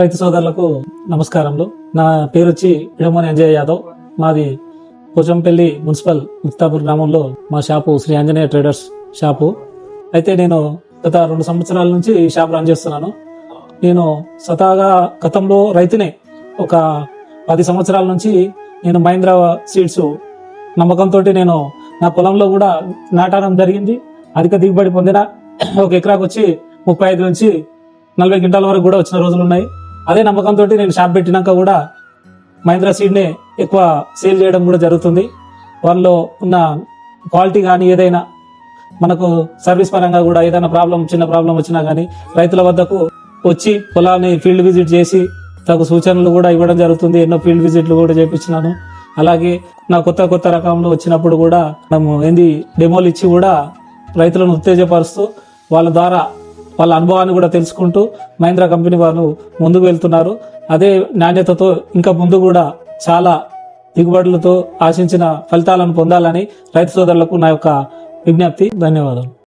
రైతు సోదరులకు నమస్కారములు. నా పేరు వచ్చి ఇడమోని అంజయ్య యాదవ్. మాది పోచంపల్లి మున్సిపల్ ముక్తాపూర్ గ్రామంలో మా shop Shri Anjaneya traders shop. అయితే నేను గత 2 సంవత్సరాల నుంచి ఈ షాప్ రన్ చేస్తున్నాను. నేను స్వతహాగా గతంలో రైతునే. ఒక 10 సంవత్సరాల నుంచి నేను మహీంద్రా సీడ్స్ నమ్మకంతో నేను నా పొలంలో కూడా నాటడం జరిగింది. అధిక దిగుబడి పొందిన ఒక ఎకరాకు వచ్చి 35 నుంచి 40 క్వింటాల వరకు కూడా వచ్చిన రోజులు ఉన్నాయి. అదే నమ్మకంతో నేను షాప్ పెట్టినాక కూడా మహీంద్రా సీడ్నే ఎక్కువ సేల్ చేయడం కూడా జరుగుతుంది. వాళ్ళలో ఉన్న క్వాలిటీ కానీ ఏదైనా మనకు సర్వీస్ పరంగా కూడా ఏదైనా చిన్న ప్రాబ్లం వచ్చినా కానీ రైతుల వద్దకు వచ్చి పొలాన్ని ఫీల్డ్ విజిట్ చేసి తగు సూచనలు కూడా ఇవ్వడం జరుగుతుంది. ఎన్నో ఫీల్డ్ విజిట్లు కూడా చేపించినాను. అలాగే నా కొత్త రకంలో వచ్చినప్పుడు కూడా మేము డెమోలు ఇచ్చి కూడా రైతులను ఉత్తేజపరుస్తూ వాళ్ళ ద్వారా వాళ్ళ అనుభవాన్ని కూడా తెలుసుకుంటూ మహీంద్రా కంపెనీ వాళ్ళు ముందుకు వెళ్తున్నారు. అదే నాణ్యతతో ఇంకా ముందు కూడా చాలా దిగుబడులతో ఆశించిన ఫలితాలను పొందాలని రైతు సోదరులకు నా యొక్క విజ్ఞప్తి. ధన్యవాదాలు.